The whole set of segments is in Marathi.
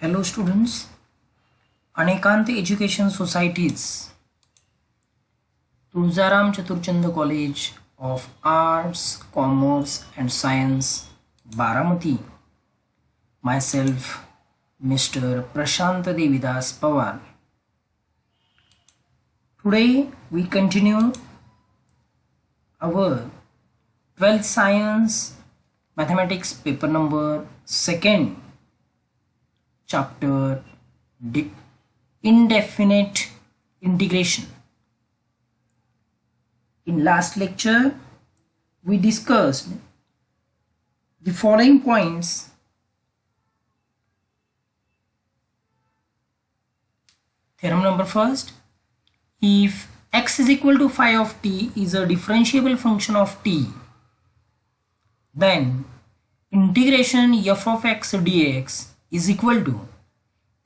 Hello students, Anekant Education Societies, Tulzaram Chaturchand College of Arts, Commerce and Science, Baramati. Myself, Mr. Prashant Devidas Pawar. Today we continue our 12th Science Mathematics paper number 2nd chapter indefinite integration. In last lecture we discussed the following points. Theorem number first, if x is equal to phi of t is a differentiable function of t, then integration f of x dx is equal to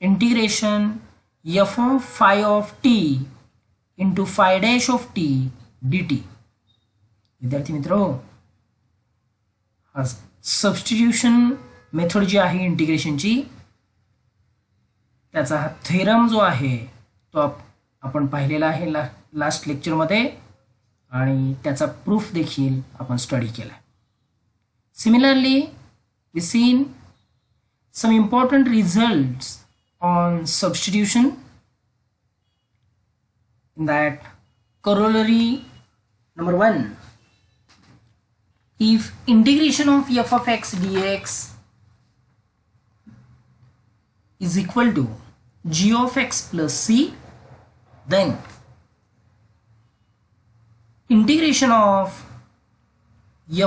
integration f of phi of t into phi dash of t dt. विद्यार्थी मित्रो, सबस्टिट्यूशन मेथड जी आहे इंटिग्रेशनची, त्याचा हा थेरम जो आहे तो आपण पाहिलेला आहे लास्ट लेक्चरमध्ये आणि त्याचा प्रूफ देखील आपण स्टडी केला. Similarly, we seen some important results on substitution. In that, corollary number 1, if integration of f of x dx is equal to g of x plus c, then integration of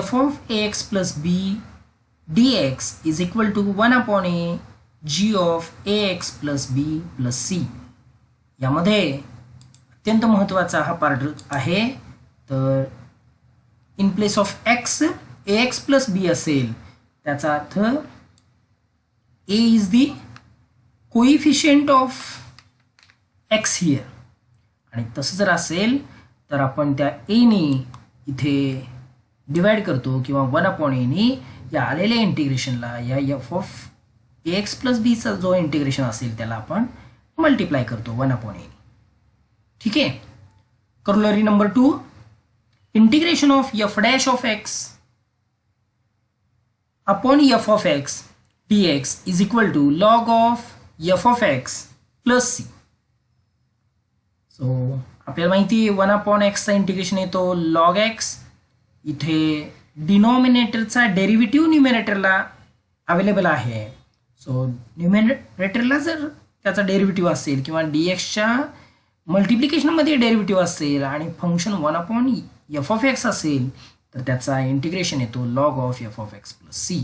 f of ax plus b dx is equal to 1 upon a g of ax plus b plus c. यामध्ये अत्यंत महत्त्वाचा हा पार्ट आहे. तर in place of x ax plus b असेल, त्याचा अर्थ a is the coefficient of x here, आणि तसं जर असेल तर आपण त्या a ने इथे डिवाइड करतो किंवा 1 अपॉन ए ने या आलेल्या इंटिग्रेशनला या एफ ऑफ एक्स प्लस बी चा जो इंटिग्रेशन असेल त्याला आपण मल्टिप्लाय करतो 1 अपॉन ए. ठीक आहे. Corollary number 2, integration of f dash of x upon f of x dx is equal to log of f of x plus c. So आपल्याला माहिती आहे 1 अपॉन एक्सचा इंटिग्रेशन येतो लॉग एक्स. इथे डिनॉमिनेटरचा डेरिव्हेटिव्ह न्यूमरेटरला अवेलेबल आहे. सो न्यूमरेटरला जर त्याचा डेरिव्हेटिव्ह असेल किंवा डीएक्सच्या मल्टिप्लिकेशनमध्ये डेरिव्हेटिव्ह असेल आणि function 1 upon f of x असेल तर त्याचा इंटिग्रेशन येतो log of f of x plus c.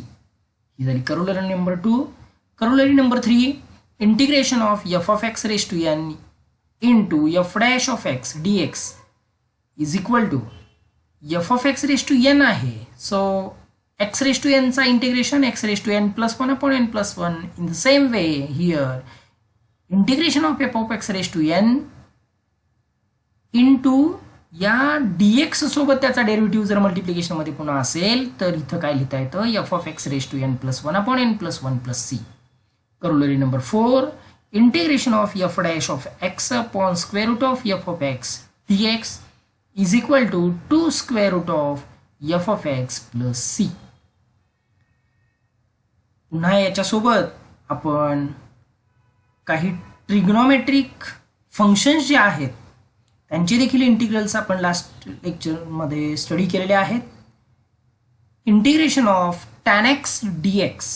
ही झाली corollary number 2. Corollary number 3, integration of f of x raise to n into f dash of x dx is equal to f of x raise to n आहे. So x raise to n चा integration x raise to n plus 1 upon n plus 1. In the same way here integration of f of x raise to n into या डीएक्स सोबत त्याचा डेरिव्हेटिव्ह जर मल्टिप्लिकेशन मध्ये पुन्हा असेल तर इथं काय लिहिता येतं f of x raise to n plus 1 upon n plus 1 plus c. Corollary number 4, integration of f dash of x upon square root of f of x d x is equal to 2 square root of f of x plus c. पुन्हा याच्यासोबत आपण काही ट्रिग्नोमेट्रिक फंक्शन्स जे आहेत त्यांचे देखील इंटिग्रल्स आपण लास्ट लेक्चरमध्ये स्टडी केलेले आहेत. Integration of tan x dx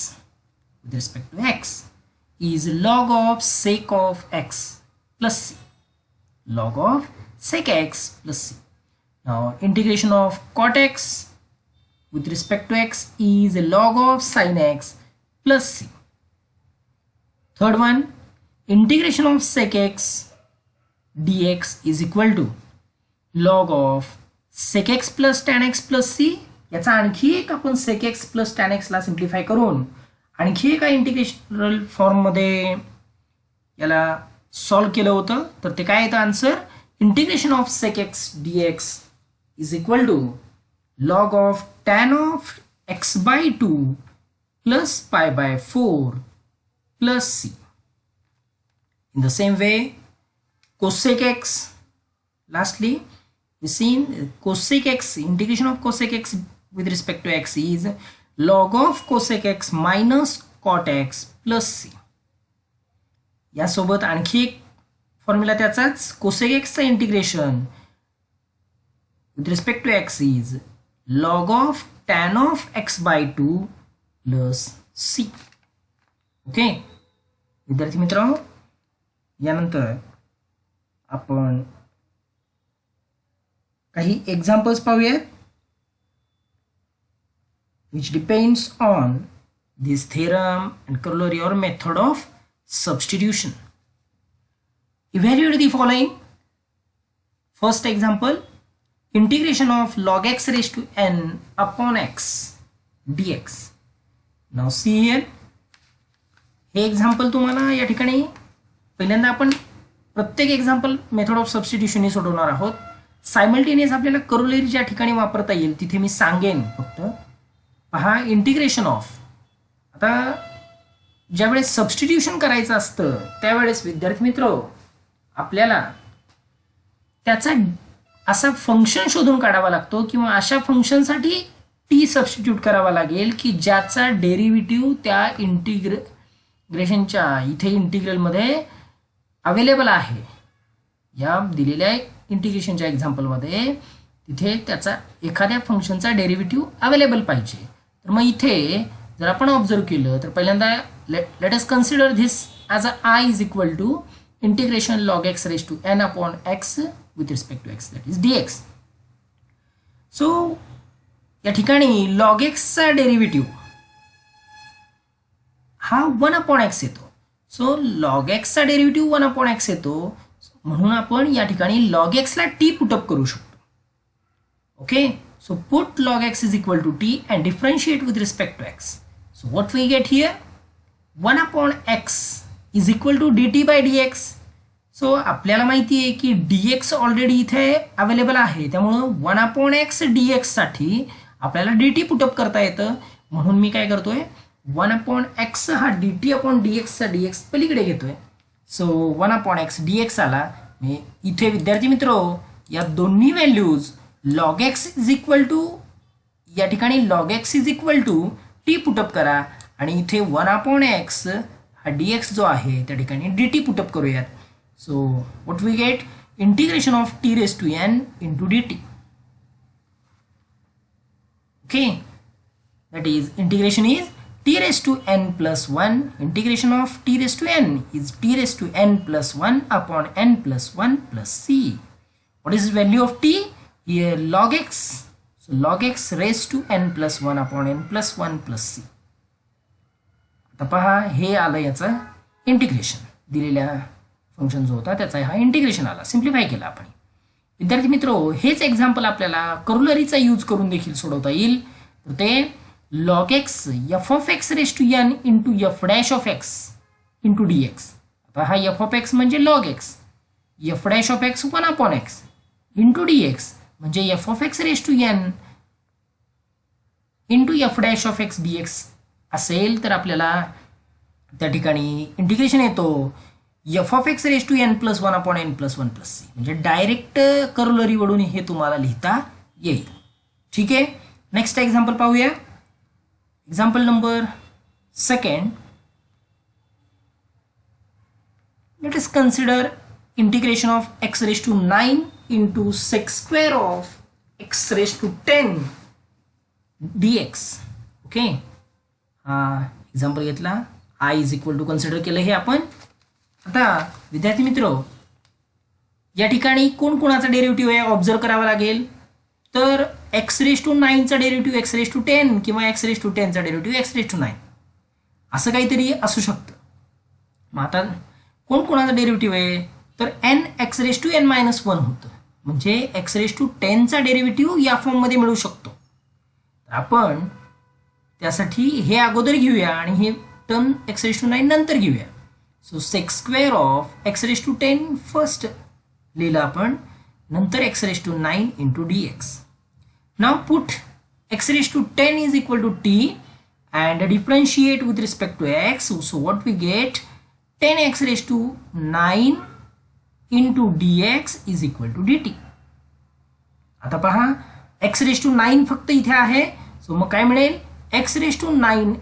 with respect to x is log of sec of x plus c. Log of sec x plus c. Now integration of cot x with respect to x is a log of sin x plus c. Third one, integration of sec x dx is equal to log of sec x plus tan x plus c. याचा आणखी एक आपण sec x plus tan x ला सिम्प्लिफाय करून आणखी एका इंटिग्रेशनल फॉर्म मध्ये याला सॉल्व केलं होतं. तर ते काय येतं answer, integration of sec x dx is equal to log of tan of x by 2 plus pi by 4 plus c. In the same way, cosec x, lastly, we seen cosec x, integration of cosec x with respect to x is log of cosec x minus cot x plus c. यासोबत आणखी एक फॉर्म्युला त्याचाच, cosec x चा integration with respect to x is log of tan of x by 2 plus c. Okay विद्यार्थी मित्रांनो, यानंतर आपण काही एक्झाम्पल्स पाहूयात which depends on this theorem and corollary or method of substitution. Evaluate the following. First example, integration of log x raised to n upon x dx. Now see here, हे एक्झाम्पल तुम्हाला या ठिकाणी पहिल्यांदा आपण प्रत्येक एक्झाम्पल मेथड ऑफ सबस्टिट्यूशन ही सोडवणार आहोत. सायमल्टेनियस आपल्याला करोलरी ज्या ठिकाणी वापरता येईल तिथे मी सांगेन. फक्त पहा, इंटिग्रेशन ऑफ, आता ज्यावेळेस सबस्टिट्यूशन करायचं असतं त्यावेळेस विद्यार्थी मित्र आपल्याला त्याचा असा फंक्शन शोधून काढावा लागतो किंवा अशा फंक्शनसाठी टी सबस्टिट्यूट करावा लागेल की ज्याचा डेरिव्हेटिव्ह त्या इंटिग्रेशनच्या इथे इंटिग्रलमध्ये अवेलेबल आहे. या दिलेल्या इंटिग्रेशनच्या एक्झाम्पलमध्ये तिथे त्याचा एखाद्या फंक्शनचा डेरिव्हेटिव्ह अवेलेबल पाहिजे. तर मग इथे जर आपण ऑब्झर्व केलं तर पहिल्यांदा let us consider this as a I is equal to integration log x raise to n upon x with respect to x, that is d x. So या ठिकाणी लॉग एक्सचा डेरिव्हेटिव्ह हा 1 अपॉन एक्स येतो. सो लॉग एक्सचा डेरिव्हेटिव्ह 1 अपॉन एक्स येतो, म्हणून आपण या ठिकाणी लॉग एक्सला टी पुटअप करू शकतो. Okay, so put log x is equal to t and differentiate with respect to x. So what we get here, 1 upon x is equal to dt by dx. So आपल्याला माहिती आहे की dx ऑलरेडी इथे अवेलेबल आहे, त्यामुळे 1 upon x dx साठी आपल्याला dt पुटअप करता येतं. म्हणून मी काय करतोय, 1 upon x हा dt upon dx चा dx पलीकडे घेतोय. सो 1 upon x dx आला. मी इथे विद्यार्थी मित्र या दोन्ही values log x is equal to, या ठिकाणी log x is equal to t put up करा आणि इथे 1 अपॉन x हा dx जो आहे त्या ठिकाणी dt पुटअप करूयात. So what we get, integration of t raise to n into dt. Okay, that is integration is t raise to n plus 1. Integration of t raise to n is t raise to n plus 1 upon n plus 1 plus c. What is value of t? Here log x, so log x raised to n plus 1 upon n plus 1 plus c. आता पहा, हे आलं याचं इंटिग्रेशन, दिलेल्या फंक्शन जो होता त्याचा हा इंटिग्रेशन आला, सिम्प्लिफाय केला आपण. विद्यार्थी मित्रो, हेच एक्झाम्पल आपल्याला करोलरीचा यूज करून देखील सोडवता येईल. तर ते log x f of x raised to n into f dash of x into dx. आता हा f of x म्हणजे log x, f dash of x 1 upon x into dx म्हणजे f of x raise to n into f dash of x dx असेल तर आपल्याला त्या ठिकाणी इंटिग्रेशन येतो f of x raise to n plus 1 upon n plus 1 plus c. म्हणजे डायरेक्ट करोलरी वडून हे तुम्हाला लिहिता येईल. ठीक आहे, नेक्स्ट एक्झाम्पल पाहूया. Example number 2. Let us consider integration of x raise to 9 into sec square of x raised to 10 dx. Okay, हा एक्झाम्पल घेतला, I is equal to consider केलं हे आपण. आता विद्यार्थी मित्र, या ठिकाणी कोण कोणाचा डेरिव्हेटिव्ह आहे ऑब्झर्व करावा लागेल. तर x रेज टू 9 चा डेरिव्हेटिव्ह x रेज टू 10 किंवा x रेज टू 10 चा डेरिव्हेटिव्ह x रेज टू 9 असं काहीतरी असू शकतं. मग आता कोण कोणाचा डेरिव्हेटिव्ह आहे, तर n x raise to n minus 1 होतं, म्हणजे x रेज टू 10 चा डेरिव्हेटिव्ह या फॉर्ममध्ये मिळू शकतो. तर आपण त्यासाठी हे अगोदर घेऊया आणि हे टर्म x रेज टू 9 नंतर घेऊया. So sec square of x raise to 10 first लिहिलं आपण, नंतर x raise to 9 into dx. Now put x raise to 10 is equal to t and differentiate with respect to x. So what we get, 10x raised to 9 into dx is equal to dt. आता पहा x raised to 9 फक्त इथे आहे. सो मग काय मिळेल, x raised to 9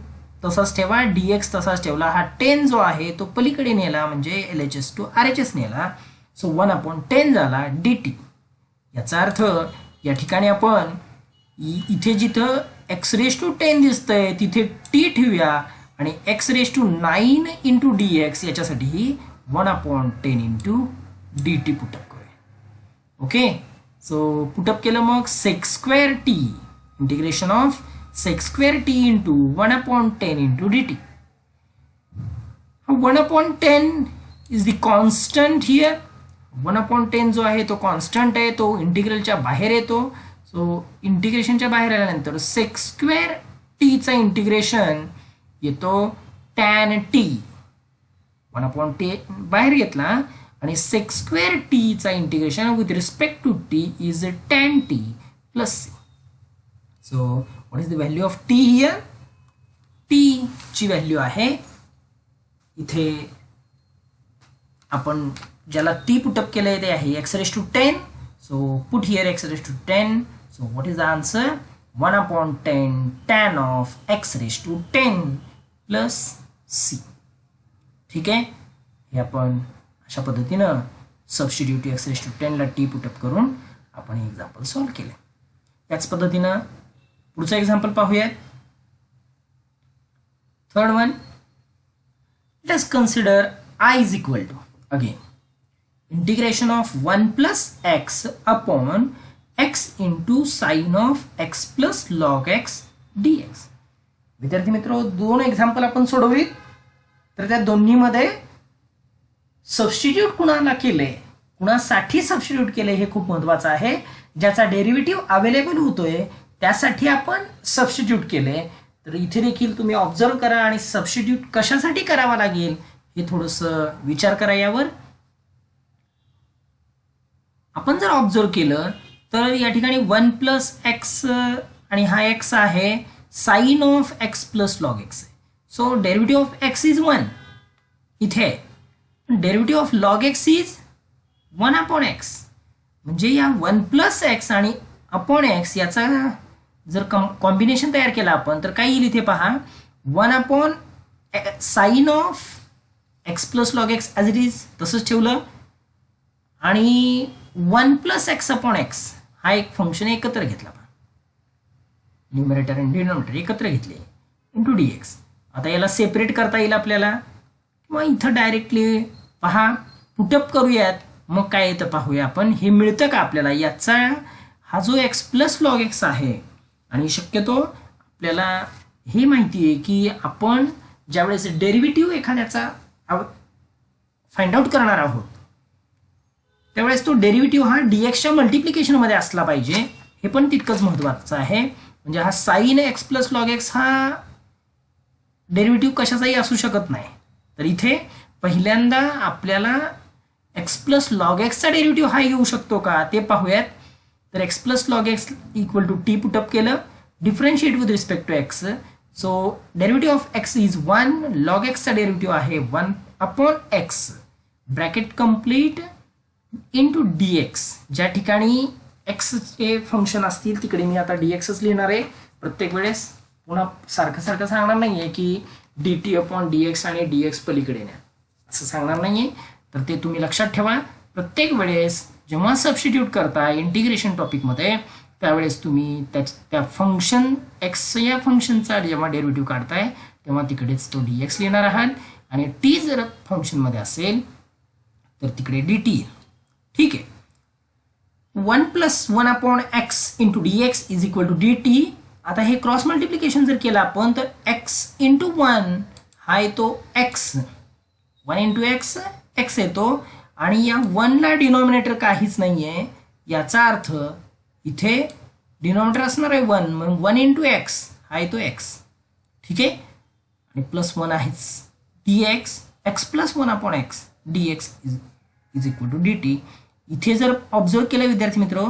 तसाच ठेवा, dx तसाच ठेवला, हा 10 जो आहे तो पलीकडे नेला म्हणजे LHS to RHS नेला. सो 1/10 झाला dt. याचा अर्थ या ठिकाणी आपण इथे जिथं x raised to 10 दिसतंय तिथे t ठेवूया आणि x raised to 9 into dx याच्यासाठी 1/10 into dt पुटअप करूया. ओके, सो पुटअप केलं मग sec square t, integration of sec square t into 1/10 into dt. 1/10 is the constant here. 1/10 जो आहे तो कॉन्स्टंट आहे, तो इंटिग्रलच्या बाहेर येतो. सो इंटिग्रेशनच्या बाहेर आल्यानंतर sec square t चा इंटिग्रेशन येतो tan t. 1/10 बाहेर घेतला आणि sec square t चा integration with respect to t is tan t plus c. So what is the value of t here? t ची व्हॅल्यू आहे इथे आपण ज्याला t पुटअप केलंय ते आहे x raised to 10. So put here x raised to 10. So what is the answer? 1/10 tan of x raised to 10 plus c. ठीक आहे, हे आपण अशा पद्धतीनं सबस्टिट्यूट x raised to 10 ला t पुटअप करून आपण हे एक्झाम्पल सॉल्व्ह केले. याच पद्धतीनं पुढचं एक्झाम्पल पाहूयात. Third one, let's consider I is equal to again integration of 1 plus x upon x into sin of x plus log x dx. विद्यार्थी मित्र, दोन एक्झाम्पल आपण सोडवूया. तर त्या दोन्हीमध्ये सबस्टिट्यूट कुणाला केले, कुणासाठी सबस्टिट्यूट केले हे खूप महत्त्वाचं आहे. ज्याचा डेरिव्हेटिव्ह अवेलेबल होतोय त्यासाठी आपण सबस्टिट्यूट केले. तर इथे देखील तुम्ही ऑब्झर्व करा आणि सबस्टिट्यूट कशासाठी करावा लागेल हे थोडंसं विचार करा. यावर आपण जर ऑब्झर्व केलं तर या ठिकाणी 1 प्लस एक्स आणि हा एक्स आहे sine of x plus log x. So derivative of x is 1 इथे, derivative of log x is 1/x. म्हणजे या 1 प्लस एक्स आणि अपॉन एक्स याचा जर कॉम्बिनेशन तयार केला आपण तर काय येईल इथे पहा, 1/साइन of x plus log x as it is तसंच ठेवलं आणि 1 प्लस एक्स अपॉन एक्स हा एक फंक्शन एकत्र घेतला, न्यूमरेटर आणि डिनॉमिनेटर एकत्र घेतले इंटू dx. आता याला सेपरेट करता येईल आपल्याला किंवा इथं डायरेक्टली पहा पुटअप करूयात. मग काय येतं पाहूया आपण, हे मिळतं का आपल्याला. याचा हा जो एक्स प्लस लॉग एक्स आहे आणि शक्यतो आपल्याला हे माहिती आहे की आपण ज्यावेळेस डेरिव्हेटिव्ह एखाद्याचा फाइंड आउट करणार आहोत त्यावेळेस तो डेरिव्हेटिव्ह हा dxच्या मल्टिप्लिकेशनमध्ये असला पाहिजे. हे पण तितकंच महत्त्वाचं आहे. म्हणजे हा sine x plus log x हा डेरिव्हेटिव्ह कशाचाही असू शकत नाही. तर इथे पहिल्यांदा आपल्याला एक्स प्लस लॉग एक्सचा डेरिव्हेटिव्ह हा येऊ शकतो का ते पाहूयात. तर x plus log x equal to t put up केलं, differentiate with respect to x. So derivative of x is 1, log एक्सचा डेरिव्हेटिव्ह आहे 1/x bracket complete into dx. ज्या ठिकाणी एक्सचे फंक्शन असतील तिकडे मी आता dxच लिहिणार आहे प्रत्येक वेळेस. पुन्हा सारखं सारखं सांगणार नाही आहे की dt/dx आणि dx पलीकडे न्या असं सांगणार नाही आहे. तर ते तुम्ही लक्षात ठेवा. प्रत्येक वेळेस जेव्हा सबस्टिट्यूट करता इंटिग्रेशन टॉपिकमध्ये त्यावेळेस तुम्ही त्या फंक्शन एक्स या फंक्शनचा जेव्हा डेरिव्हेटिव्ह काढताय तेव्हा तिकडेच तो dx लिहिणार आहात आणि टी जर फंक्शनमध्ये असेल तर तिकडे dt. ठीक आहे, 1 plus 1/x into dx is equal to dt. आता हे क्रॉस मल्टिप्लिकेशन जर केलं आपण तर x इंटू 1 हा येतो x, 1 इंटू x x येतो आणि या 1 ला डिनॉमिनेटर काहीच नाही आहे. याचा अर्थ इथे डिनॉमिनेटर असणार आहे 1, म्हणून 1 इंटू x हा येतो x. ठीक आहे, आणि प्लस 1 आहेच dx, x plus 1/x dx is equal to dt. इथे जर ऑब्झर्व केलं विद्यार्थी मित्र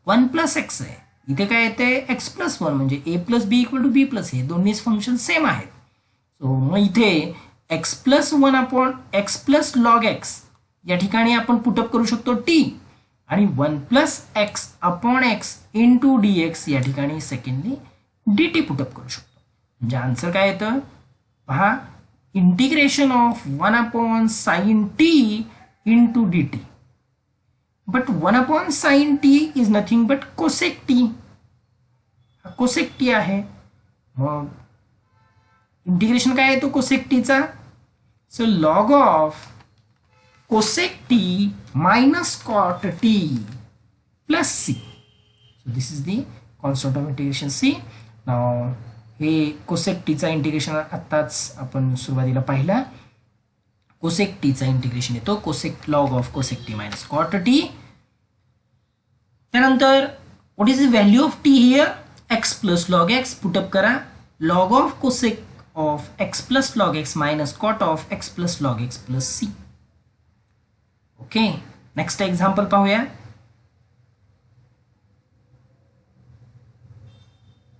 1 प्लस एक्स आहे इथे काय येते x+1 म्हणजे a+b=b+a दोन्हीच फंक्शन सेम आहेत. सो मग इथे x+1 upon x+ log x या ठिकाणी आपण पुटअप करू शकतो t आणि 1 x upon x into dx या ठिकाणी सेकंडली dt पुटअप करू शकतो. म्हणजे आन्सर काय येतं पहा, integration of 1 upon sine t into dt. But 1 upon sine t is nothing but cosec t. हा कोसेक t आहे. मग इंटिग्रेशन काय येतो कोसेक t चा. So log of cosec t minus cot t plus c. So this is the constant of integration c. Now हे कोसेक t चा इंटिग्रेशन आत्ताच आपण सुरुवातीला पाहिला. कोसेक t चा इंटिग्रेशन येतो cosec log of cosec t minus cot t. त्यानंतर what is the value of t here, x+ log x put up करा. Log of cosec of x+ log x minus cot of x+ log x plus c. Okay, next example पाहूया.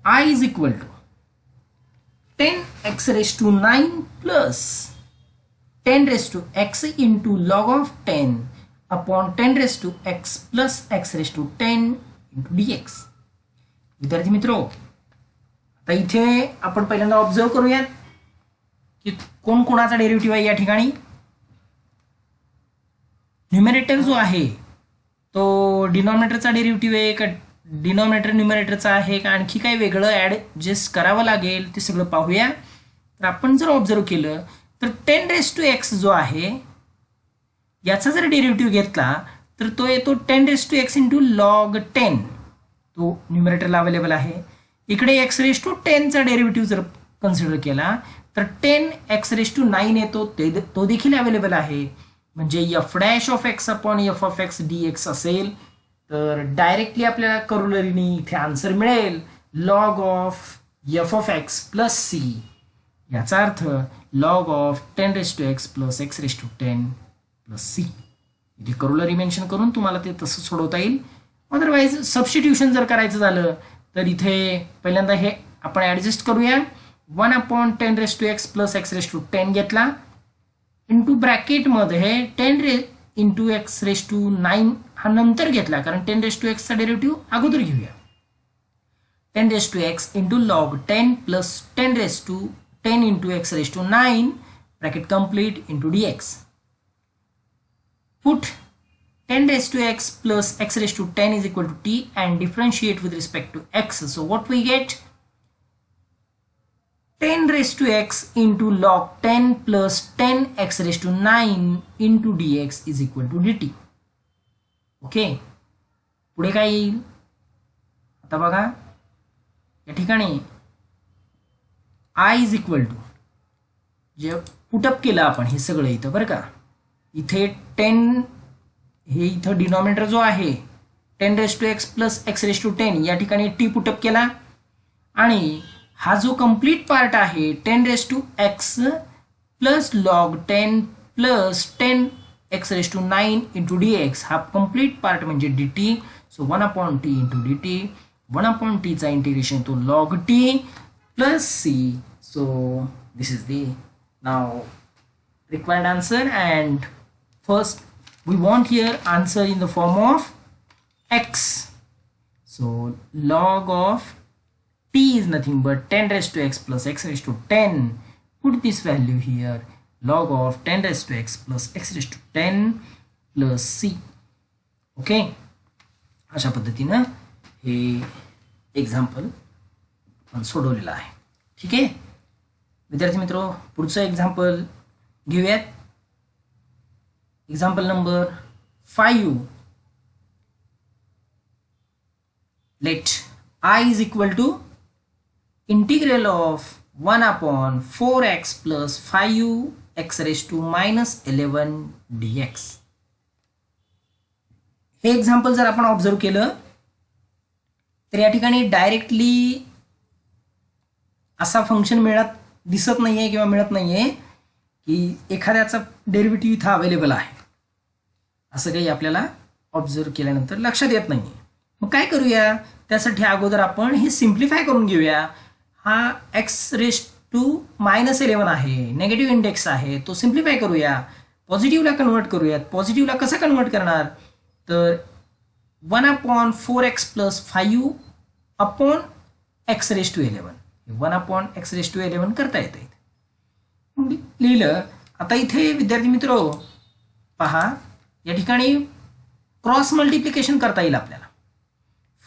I is equal to 10x raised to 9 plus 10 raised to x into log of 10 upon 10 raised to x plus x raised to 10 into dx. विद्यार्थी मित्रो, आता इथे आपण पहिल्यांदा ऑब्झर्व करूयात की कोण कोणाचा डेरिव्हेटिव्ह आहे या ठिकाणी. न्यूमरेटर जो आहे तो डिनॉमिनेटरचा डेरिव्हेटिव्ह आहे का डिनॉमिनेटर न्यूमरेटरचा आहे का आणखी काही वेगळं ॲडजस्ट करावं लागेल ते सगळं पाहूया. तर आपण जर ऑब्झर्व केलं तर 10 raised to x जो आहे याचा जर डेरिव्हेटिव्ह घेतला तर तो येतो 10 raised to x into log 10. तो न्यूमरेटरला अवेलेबल आहे. इकडे x raised to 10 चा डेरिव्हेटिव्ह जर कन्सिडर केला तर 10x raised to 9 येतो तो देखील अवेलेबल आहे. म्हणजे f' of x upon f of x dx असेल तर डायरेक्टली आपल्याला करोलरीने इथे आन्सर मिळेल log of f of x plus c. याचा अर्थ log of 10 raised to x plus x raised to 10 plus c. इथे करोलरी मेन्शन करून तुम्हाला ते तसं सोडवता येईल. अदरवाईज सबस्टिट्यूशन जर करायचं झालं तर इथे पहिल्यांदा हे आपण ॲडजस्ट करूया. 1 upon 10 raised to x plus x raised to 10 घेतला इंटू ब्रॅकेटमध्ये 10 इंटू x raised to 9 हा नंतर घेतला कारण 10 raised to x चा डेरिव्हेटिव्ह अगोदर घेऊया. 10 raised to x into log 10 plus 10 raised to 10 into x raised to 9 bracket complete into dx. Put 10 raised to x plus x raised to 10 is equal to t and differentiate with respect to x. So what we get? 10 raised to x into log 10 plus 10 x raised to 9 into dx is equal to dt. Okay, पुढे काय येईल आता बघा. या ठिकाणी i इज इक्वल टू जे पुटअप केलं आपण हे सगळं इथं बरं का. इथे 10 हे इथं डिनॉमिनेटर जो आहे 10 raised to x plus x raised to 10 या ठिकाणी t पुटअप केला आणि हा जो कंप्लीट पार्ट आहे 10 raised to x plus log 10 plus 10 x raised to 9 into dx हा कंप्लीट पार्ट म्हणजे dt. So 1 upon t into dt. 1 upon t चा इंटिग्रेशन तो log t plus c. So this is the now required answer and first we want here answer in the form of x. So log of t is nothing but 10 raised to x plus x raised to 10. Put this value here. Log of 10 raised to x plus x raised to 10 plus c. Okay, अशा पद्धतीनं हे एक्झाम्पल आपण सोडवलेलं आहे. ठीक आहे विद्यार्थी मित्रो, पुढचं एक्झाम्पल घेऊयात. Example number 5. Let I is equal to integral of 1 upon 4x plus 5x raised to minus 11 dx. हे एक्झाम्पल जर आपण ऑब्झर्व केलं तर या ठिकाणी डायरेक्टली असा फंक्शन दिसत नाहीये किंवा मिळत नाहीये की एखाद्याचा डेरिव्हेटिव्ह इथं अवेलेबल आहे असं काही आपल्याला ऑब्झर्व केल्यानंतर लक्षात येत नाहीये. मग काय करूया, त्यासाठी अगोदर आपण हे सिम्प्लिफाय करून घेऊया. हा x⁻⁻11 आहे, नेगेटिव्ह इंडेक्स आहे, तो सिम्प्लिफाय करूया, पॉझिटिव्हला कन्वर्ट करूयात. पॉझिटिव्हला कसं कन्वर्ट करणार, तर 1/4x + 5 अपॉन x⁻11 1/x⁻11 करता येते. लिहिलं. आता इथे विद्यार्थी मित्र पहा, या ठिकाणी क्रॉस मल्टिप्लिकेशन करता येईल आपल्याला.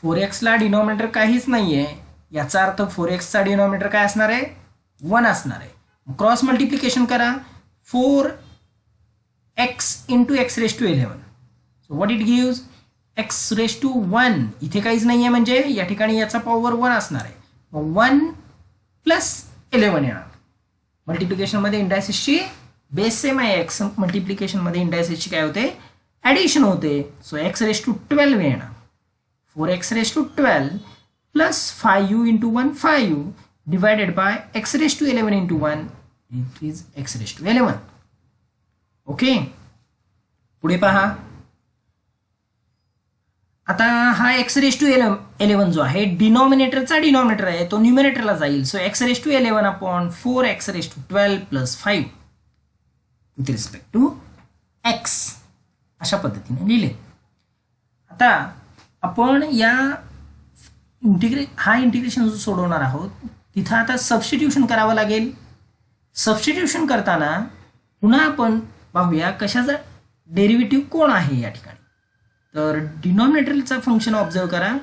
4x डिनॉमिनेटर काहीच नाहीये, याचा अर्थ 4x चा डिनॉमिनेटर काय असणार आहे, 1 असणार आहे. क्रॉस मल्टिप्लिकेशन करा, 4x × x⁻11. So what it gives, x⁻1. इथे काहीच नाहीये म्हणजे या ठिकाणी याचा पॉवर 1 असणार आहे. 1 + 11 येणार. मल्टिप्लिकेशन मध्ये इंडायसेसची बेस सेम आहे, एक्स मल्टिप्लिकेशन मध्ये इंडायसेसची काय होते, ॲडिशन होते. सो x⁻12 येणार. 4x⁻12 + 5u × 1 5u divided by x⁻11 × 1 it is x⁻11. Okay, पुढे पहा. आता हा x⁻11 जो आहे डिनॉमिनेटरचा डिनॉमिनेटर आहे, तो न्यूमरेटरला जाईल. So x⁻11/4x⁻12 + 5 with respect to x अशा पद्धतीने लिहिले. आता आपण या इंटिग्रेशन जो सोडवणार आहोत तिथं आता सबस्टिट्यूशन करावं लागेल. सबस्टिट्यूशन करताना पुन्हा आपण पाहूया कशाचा डेरिव्हेटिव्ह कोण आहे या ठिकाणी. तर डिनॉमिनेटरचा फंक्शन ऑब्झर्व करा,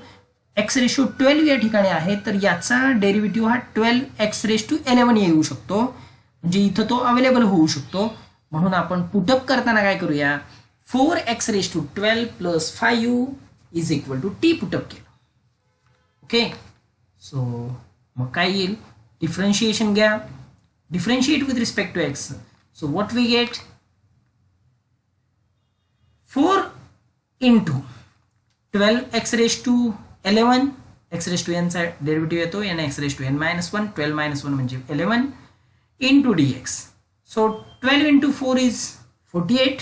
x⁻12 या ठिकाणी आहे, तर याचा डेरिव्हेटिव्ह हा 12x⁻11 येऊ शकतो, म्हणजे इथं तो अवेलेबल होऊ शकतो. म्हणून आपण पुटअप करताना काय करूया, 4x⁻12 + 5u = t पुटअप केलं. ओके, सो मग काय येईल, डिफरन्शिएशन घ्या, differentiate with respect to x. So what we get, 4 × 12x⁻11 x⁻n चा डेरिव्हेटिव्ह येतो, n x⁻n - 1 12 - 1 म्हणजे 11 × dx. So 12 × 4 is 48.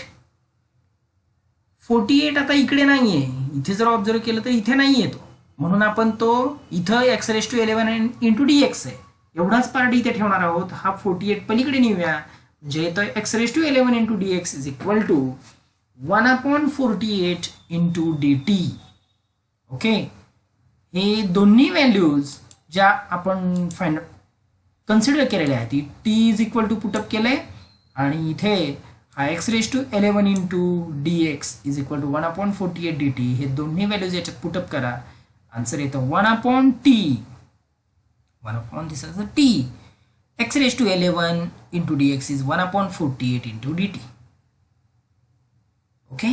48 आता इकडे नाहीये, इथे जर ऑब्झर्व केलं तर इथे नाहीये तो, म्हणून आपण तो इथं x⁻11 × dx आहे एवढाच पार्ट इथे ठेवणार आहोत. हा 48 पलीकडे नेऊया, म्हणजे येतं x⁻11 × dx = 1/48 × dt. ओके, हे दोन्ही व्हॅल्यूज ज्या आपण कन्सिडर केलेल्या आहेत, t = पुटअप केलंय, आणि इथे हा x⁻11 × dx = 1/48 dt. हे दोन्ही व्हॅल्यूज याच्यात पुटअप करा, आन्सर येतं 1/t. 1/t x⁻11 × dx is 1/48 × dt. Okay,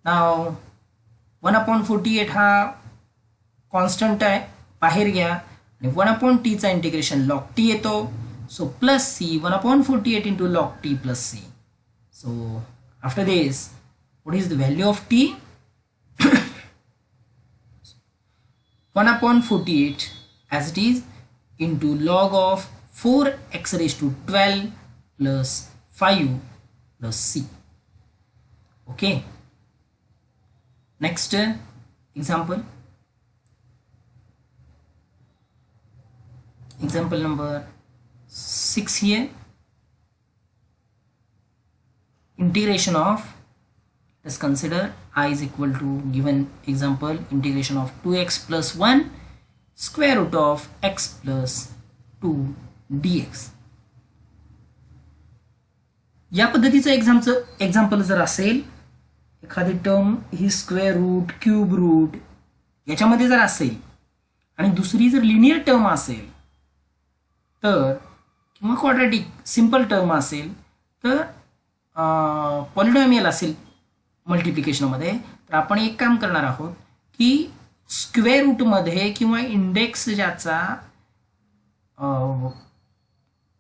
नाव 1/48 हा कॉन्स्टंट आहे, बाहेर घ्या, आणि 1/t चा इंटिग्रेशन log t येतो. So +c 1/48 × log t + c. So after this, what is the value of t? 1/48 as it is into log of 4x⁻12 + 5 + c. Okay, next example number 6 here. Integration of, let's consider I is equal to, given example, integration of 2x + 1 square root of x + 2 dx. या पद्धतीचं एक्झाम्पल जर असेल, एखादी टर्म ही स्क्वेअर रूट, क्यूब रूट याच्यामध्ये जर असेल, आणि दुसरी जर लिनियर टर्म असेल तर, किंवा क्वाड्रॅटिक सिंपल टर्म असेल, तर पॉलिनॉमियल असेल मल्टिप्लिकेशनमध्ये, तर आपण एक काम करणार आहोत की स्क्वेअर रूटमध्ये किंवा इंडेक्स ज्याचा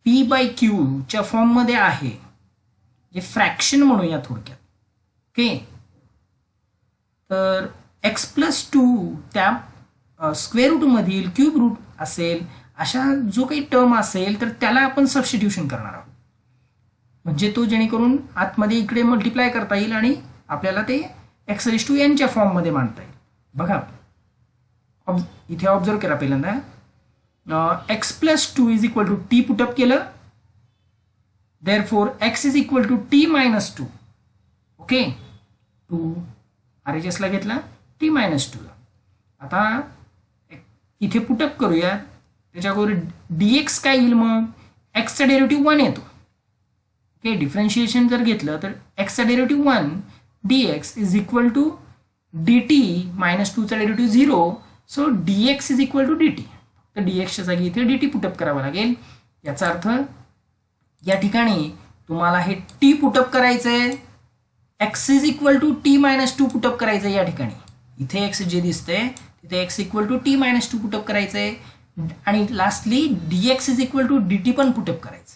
p/q च्या फॉर्ममध्ये आहे, जे फ्रॅक्शन म्हणूया थोडक्यात. ओके, तर x + 2 त्या स्क्वेअर रूटमधील क्यूब रूट असेल, अशा जो काही टर्म असेल तर त्याला आपण सबस्टिट्यूशन करणार आहोत, म्हणजे तो जेणेकरून आतमध्ये इकडे मल्टिप्लाय करता येईल आणि आपल्याला ते x⁻n च्या फॉर्ममध्ये मांडता येईल. बघा, इथे ऑब्झर्व करा पहिल्यांदा x plus two is equal to t put up केलं, therefore x is equal to t minus two. Okay, two RHS ला घेतला टी मायनस टू. आता इथे पुटअप करूया, त्याच्यावर dx काय येईल, मग एक्सचा डेरिव्हेटिव्ह 1 येतो. ओके, डिफरन्शिएशन जर घेतलं तर एक्सचा derivative 1 dx is equal to dt minus टूचा derivative 0. So dx is equal to dt. तर dxच्या जागी इथे dt पुटअप करावं लागेल. याचा अर्थ या ठिकाणी तुम्हाला हे t पुटअप करायचंय, x is equal to t minus two put up करायचंय. या ठिकाणी इथे x जे दिसतंय तिथे x equal to t minus two put up करायचंय, आणि lastly dx is equal to dt पण पुटअप करायचं.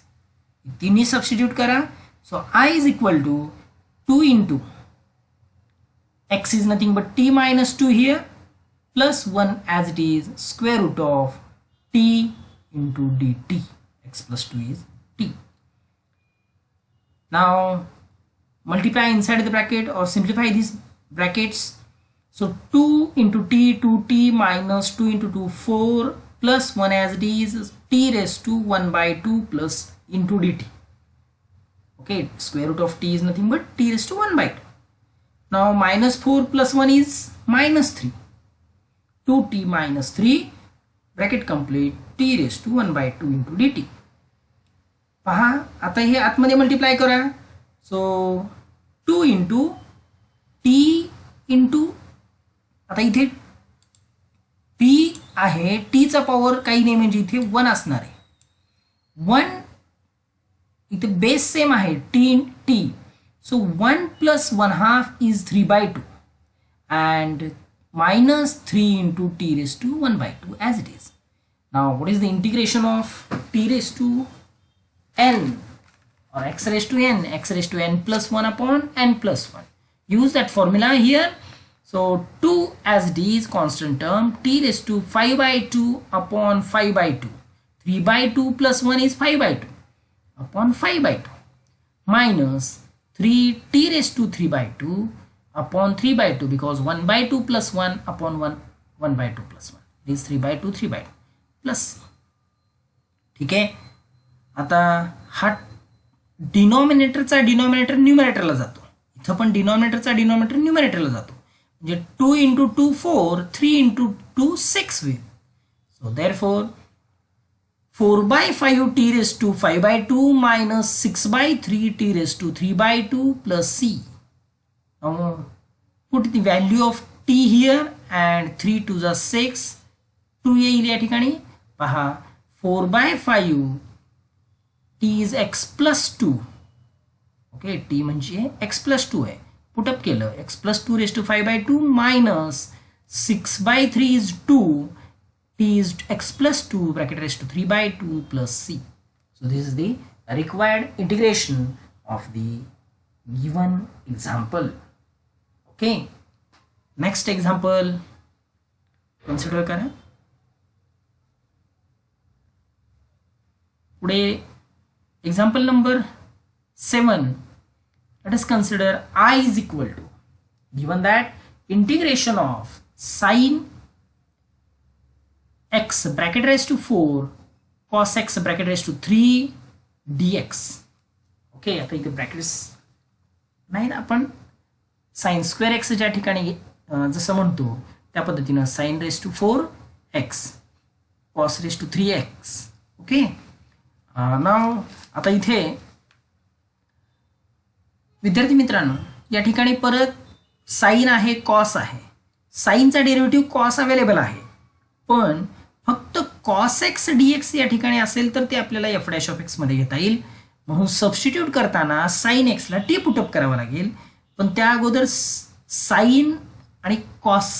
तिन्ही सबस्टिट्यूट करा. So I is equal to 2 into x is nothing but t minus 2 here plus 1 as it is square root of t into dt. X plus 2 is t. Now multiply inside the bracket or simplify these brackets. So 2 into t minus 2 into 2 4 plus 1 as it is t raised to 1 by 2 plus into dt. Okay, square root of t is nothing but t raised to 1 by 2. Now minus 4 plus 1 is minus 3. 2t minus 3 bracket complete t raised to 1 by 2 into dt. पहा आता हे आतमध्ये मल्टिप्लाय करा. सो 2 इंटू टी इंटू, आता इथे p आहे, टीचा पॉवर काही नाही म्हणजे इथे 1 असणार आहे. 1 इथे बेस सेम आहे T. So 1 plus 1 half is 3 by 2 and minus 3 into t raised to 1 by 2 as it is. Now what is the integration of t raised to n or x raised to n? X raised to n plus 1 upon n plus 1. Use that formula here. So 2 as it is constant term, t raised to 5 by 2 upon 5 by 2. 3 by 2 plus 1 is 5 by 2 upon 5 by 2 minus 3t raised to 3 by 2 upon 3 by 2 because 1 by 2 plus 1 upon 1 by 2 plus 1 is 3 by 2 3 by 2 plus. ठीक आहे, आता हा डिनॉमिनेटरचा डिनॉमिनेटर न्यूमरेटरला जातो. इथं पण डिनॉमिनेटरचा डिनॉमिनेटर न्यूमरेटरला जातो. म्हणजे 2 into 2 4, 3 into 2 6 होईल. So therefore 4 by 5 t raised to 5 by 2 minus 6 by 3 t raised to 3 by 2 plus c. Now put the value of t here and 3 to the 6. 2 येईल या ठिकाणी. पहा 4 by 5 t is x plus 2. Okay, t म्हणजे x plus 2 आहे. पुटअप केलं x plus 2 raised to 5 by 2 minus 6 by 3 is 2. T is x plus 2 bracket raised to 3 by 2 plus c. So this is the required integration of the given example. Okay, next example consider करा. पुढे example number 7. Let us consider I is equal to, given that integration of sine x bracket raised to 4 cos x bracket raised to 3 dx. Okay, आता इथे ब्रॅकेट्स नाही ना, आपण साइन स्क्वेअर एक्स ज्या ठिकाणी जसं म्हणतो त्या पद्धतीनं sine raise to 4x cos raise to 3x. Okay, नाव आता इथे विद्यार्थी मित्रांनो या ठिकाणी परत साइन आहे, कॉस आहे. साइनचा डेरिव्हेटिव्ह कॉस अवेलेबल आहे, पण फक्त कॉस एक्स dx या ठिकाणी असेल तर ते आपल्याला एफ डॅश ऑफ एक्स मध्ये घेता येईल. म्हणून सबस्टिट्यूट करताना साइन एक्सला टी पुटअप करावं लागेल. पण त्या अगोदर साइन आणि कॉस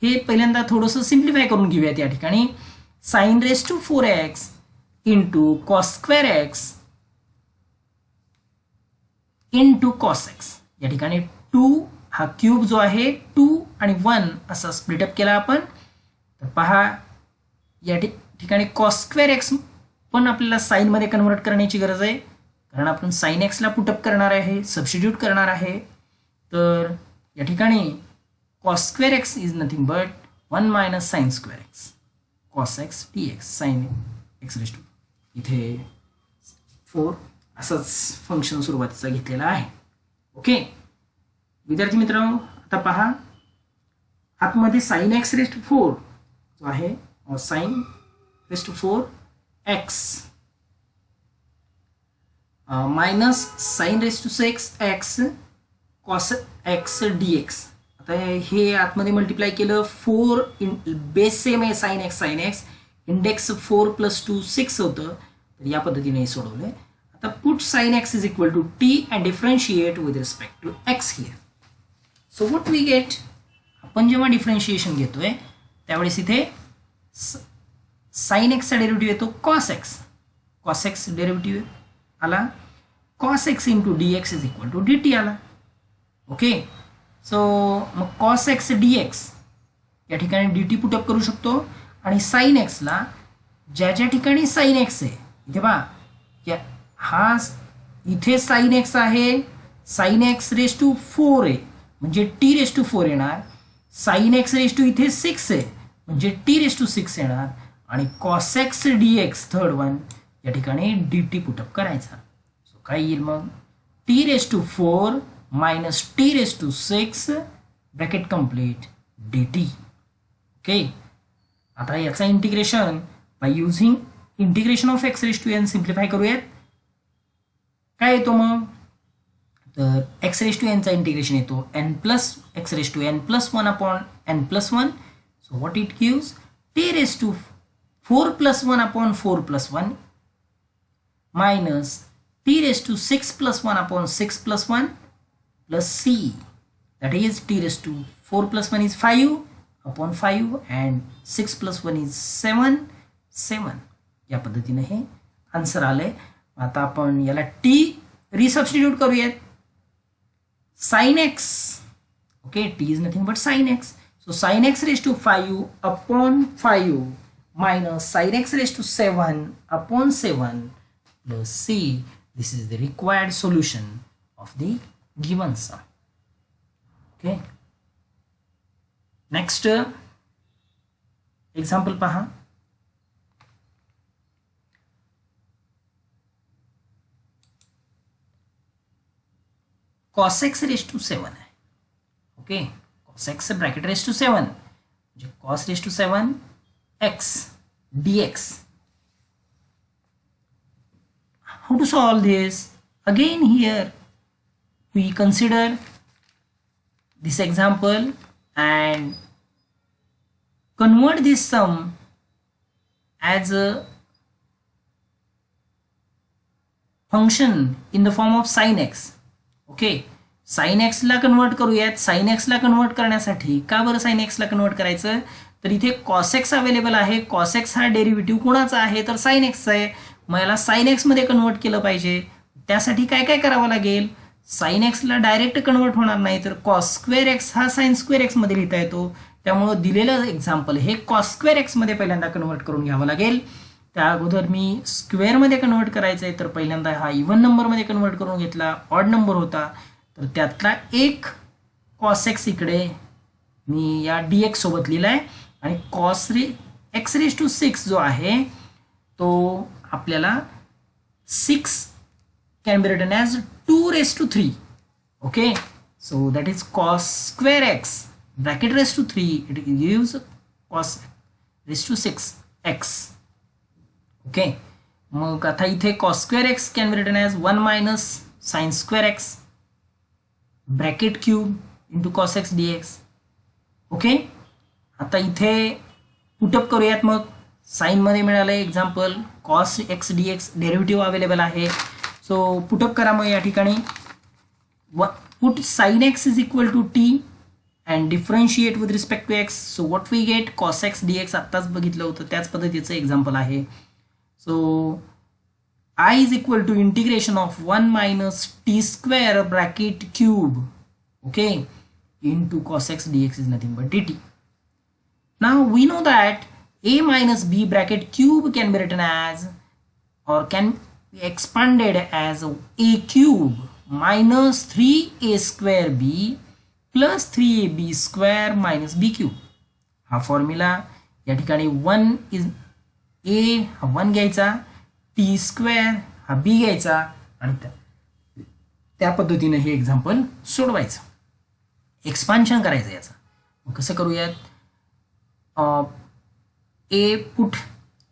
हे पहिल्यांदा थोडंसं सिम्प्लिफाय करून घेऊयात. या ठिकाणी sine raise to 4x into cos square x into cos x. या ठिकाणी 2 हा क्यूब जो आहे 2 आणि 1 असा स्प्लिटअप केला आपण. तर पहा या ठिकाणी कॉस स्क्वेअर एक्स पण आपल्याला साइन मध्ये कन्वर्ट करण्याची गरज आहे, कारण आपण साइन एक्सला पुटअप करणार आहे, सबस्टिट्यूट करणार आहे. तर या ठिकाणी cos square x is nothing but 1 minus sine square x cos x d x sine x raise to इथे 4 असंच फंक्शन सुरुवातीचा घेतलेला आहे. ओके विद्यार्थी मित्रांनो, आता पहा आतमध्ये साइन एक्स रेस टू 4 जो आहे sine raise to 4 x minus sine raise to 6 x cos x d x. आता हे आतमध्ये मल्टिप्लाय केलं 4 बेस सेम आहे साइन एक्स इंडेक्स 4 + 2 6 होतं, तर या पद्धतीने सोडवलंय. आता put sine x is equal to t and differentiate with respect to x here. So what we get, आपण जेव्हा डिफरन्शिएशन घेतोय त्यावेळेस इथे साइन एक्सचा डेरिव्हेटिव्ह येतो कॉस एक्स डेरिव्हेटिव्ह आला cos x into d x is equal to d t आला. ओके सो मग कॉस एक्स डी एक्स या ठिकाणी डी टी पुटअप करू शकतो आणि साइन एक्सला ज्या ज्या ठिकाणी साइन एक्स आहे इथे पहा हा इथे साइन एक्स आहे, साइन एक्स रेस टू 4 आहे म्हणजे टी रेस टू 4 येणार, साइन एक्स रेस टू इथे 6 आहे म्हणजे टी रेस टू 6 येणार आणि cos x d x third one या ठिकाणी डी टी पुटअप करायचा. सो काय येईल मग t raise to 4 minus t raise to 6 bracket complete d t. Okay आता याचा integration by using integration of x raise to n simplify करूयात. काय येतो मग, तर एक्स रेस टू एनचा इंटिग्रेशन येतो n plus x raise to n plus 1 upon n plus 1. So what it gives t raise to 4 + 1 upon 4 + 1 minus t raised to 6 + 1 upon 6 + 1 plus c, that is t raised to 4 + 1 is 5 upon 5 and 6 + 1 is 7. या पद्धतीने हे आन्सर आले. आता आपण याला t रिसबस्टिट्यूट करूयात sin x. Okay t is nothing but sin x. So sin x raised to 5 upon 5 minus sin x raised to 7 upon 7 plus c. This is the required solution of the given sum. Okay. Next example पहा. cos x raised to 7 आहे. Okay cos x bracket raised to 7 म्हणजे cos raised to 7 x dx. How to solve this? Again here we consider this example and convert this sum as a function in the form of sin x. Okay, sin x ला कन्वर्ट करूयात. sin x ला कन्वर्ट करण्यासाठी का बरं sin x ला कन्वर्ट करायचं, तर इथे cos x अवेलेबल आहे. cos x हा डेरिव्हेटिव्ह कोणाचा आहे, तर sin x चा आहे. मग याला साइन एक्स मध्ये कन्वर्ट केलं पाहिजे. त्यासाठी काय काय करावं लागेल, साइन एक्सला डायरेक्ट कन्वर्ट होणार नाही, तर कॉस स्क्वेअर एक्स हा साइन स्क्वेअर एक्स मध्ये लिहिता येतो. त्यामुळं दिलेलं एक्झाम्पल हे कॉस स्क्वेअर एक्स मध्ये पहिल्यांदा कन्वर्ट करून घ्यावं लागेल. त्या अगोदर मी स्क्वेअरमध्ये कन्वर्ट करायचं आहे, तर पहिल्यांदा हा इव्हन नंबरमध्ये कन्वर्ट करून घेतला. ऑड नंबर होता तर त्यातला एक कॉस एक्स इकडे मी या डी एक्स सोबत लिहिला आहे आणि कॉस एक्स रेस टू 6 जो आहे तो आपल्याला 6 can be written as 2 raised to 3. Okay, so that is cos square x bracket raised to 3, it gives cos raised to 6 x. Okay, मग आता इथे cos square x can be written as 1 minus sin square x bracket cube into cos x dx. Okay, आता इथे पुटअप करूयात. मग साइन मध्ये मिळालं example cos x dx derivative available आहे. सो पुटअप करा. मग या ठिकाणी put sin x is equal to t and differentiate with respect to x. So what we get cos x dx आत्ताच बघितलं होतं त्याच पद्धतीचं एक्झाम्पल आहे. So I is equal to integration of 1 minus t square bracket cube okay into cos x dx is nothing but dt. Now we know that a minus b bracket cube can be written as or can be expanded as a cube minus 3a square b plus 3ab square minus b cube. हा फॉर्म्युला या ठिकाणी 1 इज ए हा 1 घ्यायचा, टी स्क्वेअर हा बी घ्यायचा आणि त्या पद्धतीने हे एक्झाम्पल सोडवायचं. एक्सपान्शन करायचं याचं. मग कसं करूयात? a put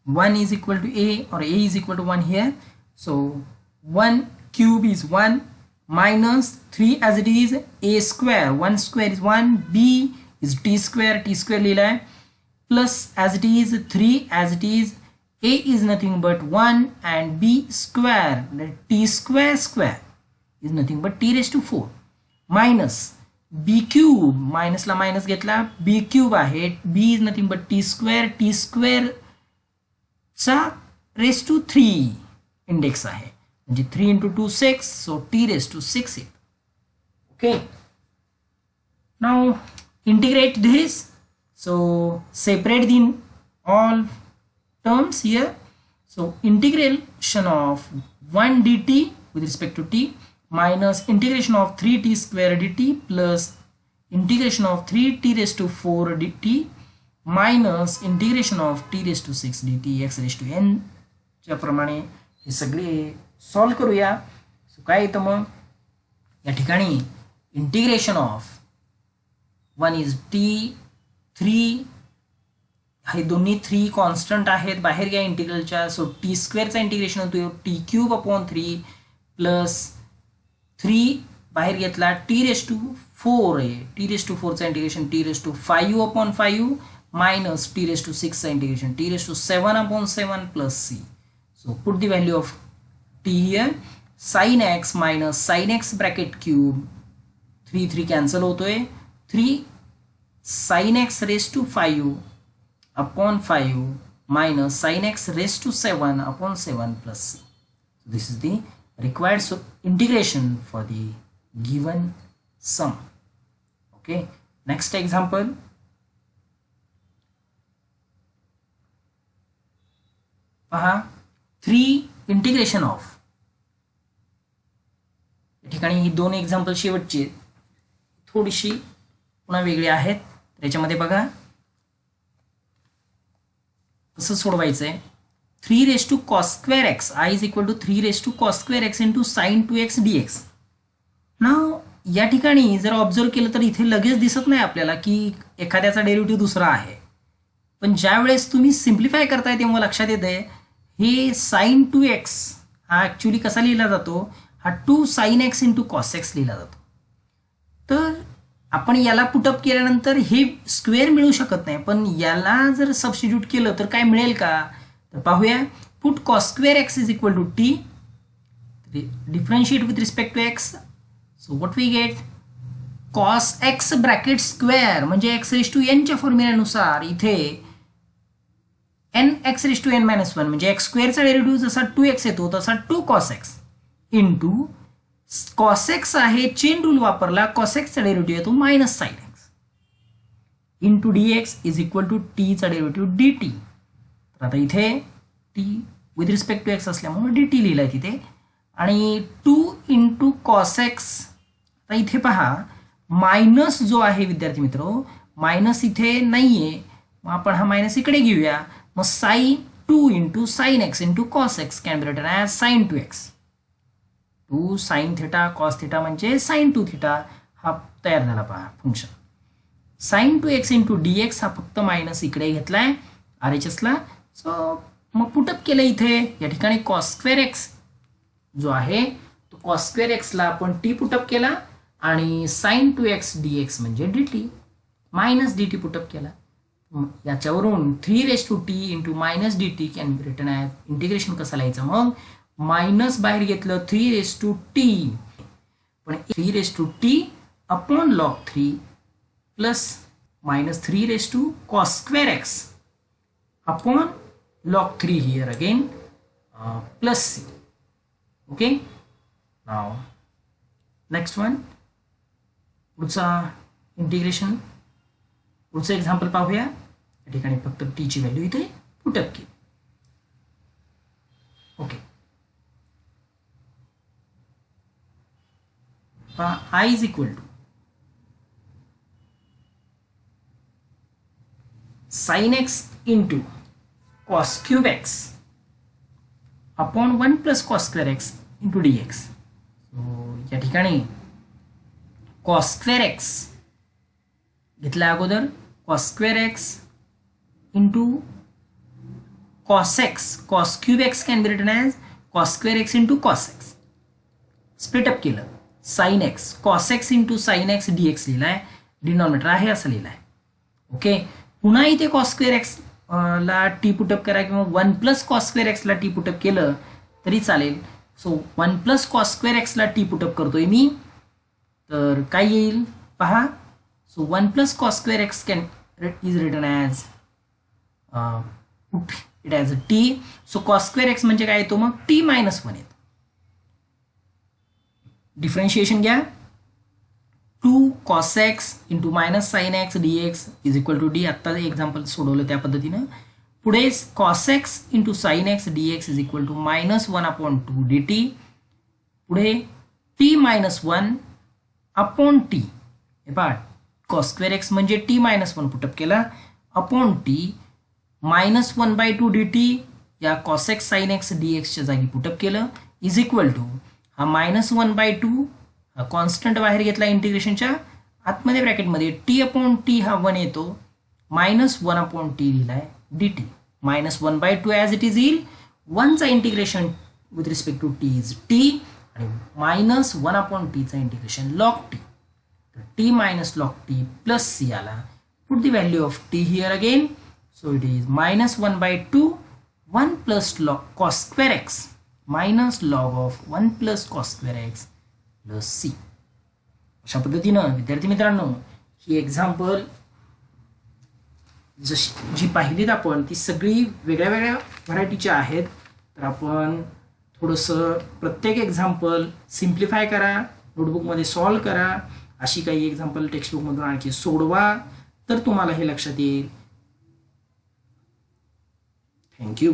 1 is equal to a or a is equal to 1 here. So 1 cube is 1 minus 3 as it is a square. 1 square is 1. b is t square लिहिला आहे. Plus as it is 3 as it is a is nothing but 1 and b square t square is nothing but t raised to 4 minus b cube minus ला minus घेतला b cube आहे b is nothing but t square चा raised to 3 index आहे म्हणजे 3 into 2 6 so t raised to 6 it. Okay, now integrate this. So separate the all terms here. So integration of 1 dt with respect to t minus integration of 3t square dt plus integration of 3t raised to 4 dt minus integration of t raised to 6 dt x raised to n च्या प्रमाणे हे सगळे सॉल्व करूया. सो काय येतं मग या ठिकाणी इंटिग्रेशन ऑफ 1 इज t 3 हे दोन्ही 3 कॉन्स्टंट आहेत बाहेर घ्या इंटिग्रलच्या. सो टी स्क्वेअरचा इंटिग्रेशन होतो टी क्यूब अपॉन 3 प्लस 3 बाहेर घेतला टी रेस टू 4 आहे टी रेस टू 4चा integration t raise to 5 upon 5 minus t raise to 6चा integration t raise to 7 upon 7 plus c. So put the value of t here sine x minus sine x bracket cube 3 cancel होतोय 3 sin x raised to 5 upon 5 minus sin x raised to 7 upon 7 plus c. So this is the required integration for the given sum. Okay, next example. पहा 3 integration of या ठिकाणी ही दोन एक्झाम्पल शेवटची थोडीशी पुन्हा वेगळी आहेत. त्याच्यामध्ये बघा कसं सोडवायचं आहे. 3 raised to cos square x I is equal to 3 raised to cos square x into sin 2x dx. नाव या ठिकाणी जर ऑब्झर्व केलं तर इथे लगेच दिसत नाही आपल्याला की एखाद्याचा डेरिव्हेटिव्ह दुसरा आहे, पण ज्या वेळेस तुम्ही सिम्प्लिफाय करताय तेव्हा लक्षात येते हे sin 2x हा ॲक्च्युली कसा लिहिला जातो, हा 2 sin x into cos x लिहिला जातो. तर आपण याला पुटअप केल्यानंतर हे स्क्वेअर मिळू शकत नाही, पण याला जर सबस्टिट्यूट केलं तर काय मिळेल का, तर पाहूया. Put cos square x is equal to t, differentiate with respect to x. So what we get, cos x bracket square म्हणजे x raised to n च्या फॉर्म्युल्यानुसार इथे n x raised to n - 1 म्हणजे x स्क्वेअरचा डेरिव्हेटिव्ह जसा 2x येतो तसा 2 cos x into cos x आहे चेन रूल वापरला cos x चा डेरिव्हेटिव्ह येतो minus sine x into dx is equal to t चा डेरिव्हेटिव्ह dt. तर आता इथे t with respect to x असल्यामुळे dt लिहिलाय तिथे आणि 2 इंटू cos x. आता इथे पहा मायनस जो आहे विद्यार्थी मित्र मायनस इथे नाहीये, मग आपण हा मायनस इकडे घेऊया. मग sine 2 into sine x into cos x can be written as sine 2x. 2 sine theta cos theta म्हणजे साइन 2 थिटा हा तयार झाला पहा function. Sign 2x into dx हा फक्त मायनस इकडे घेतलाय RHSला. सो मग पुटअप केलं इथे या ठिकाणी cos स्क्वेअर x जो आहे तो cos स्क्वेअर x ला आपण t पुटअप केला आणि साइन 2x dx म्हणजे dt मायनस dt पुटअप केला. याच्यावरून 3 raised to t into minus dt can be written as integration कसं लिहायचं, मग मायनस बाहेर घेतलं 3 raised to t पण 3 raised to t upon log 3 plus minus 3 raised to cos square x upon log 3 here again plus c. Okay, now next one पुढचा इंटिग्रेशन पुढचं एक्झाम्पल पाहूया. या ठिकाणी फक्त t ची व्हॅल्यू इथे पुटअप केली. Okay, I is equal to sine x into cos cube x upon 1 plus cos square x into d x. या ठिकाणी कॉस स्क्वेअर एक्स घेतला अगोदर, cos square x into cos x, cos cube x can be written as cos square x into cos x. Split up केलं, sine x cos x into sine x d x लिहिलाय, डिनॉमिनेटर आहे असं लिहिलाय. ओके, पुन्हा इथे कॉस स्क्वेअर एक्स ला टी पुटअप करा किंवा 1 प्लस कॉस स्क्वेअर एक्सला टी पुटअप केलं तरी चालेल. सो 1 प्लस कॉस स्क्वेअर एक्सला टी पुटअप करतोय मी, तर काय येईल पहा. So 1 plus cos square x can is written as put it as a t. So cos square x म्हणजे काय येतो मग टी मायनस 1 येतो. डिफरन्शिएशन घ्या, 2 cos x into minus sine x d x is equal to d. आत्ता एक्झाम्पल सोडवलं त्या पद्धतीनं. पुढे cos x into sine x d x is equal to minus 1 upon 2 d t. पुढे टी मायनस 1 अपॉन टी, हे पहा कॉस स्क्वेअर एक्स म्हणजे टी मायनस 1 पुटअप केला upon t minus 1/2 d t या cos x sine x d एक्सच्या जागी पुटअप केलं इज इक्वल टू हा मायनस 1/2 हा कॉन्स्टंट बाहेर घेतला इंटिग्रेशनच्या आतमध्ये ब्रॅकेटमध्ये, टी अपॉन टी हा 1 येतो, मायनस 1 अपॉन टी लिहिलाय d t. Minus 1/2 as it is येईल, 1चा integration with respect to t is t आणि मायनस 1 अपॉन टीचा इंटिग्रेशन लॉग टी. तर t minus log t plus c आला. Put the value of t here again. So it is minus 1/2 1 plus log cos square x minus log of 1 plus cos square x plus c. अशा पद्धतीनं विद्यार्थी मित्रांनो ही एक्झाम्पल जशी जी पाहिलीत आपण ती सगळी वेगळ्या वेगळ्या व्हरायटीच्या आहेत. तर आपण थोडंसं प्रत्येक एक्झाम्पल सिम्प्लिफाय करा, नोटबुकमध्ये सॉल्व करा, अशी काही एक्झाम्पल टेक्स्टबुकमधून आणखी सोडवा, तर तुम्हाला हे लक्षात येईल. थँक्यू.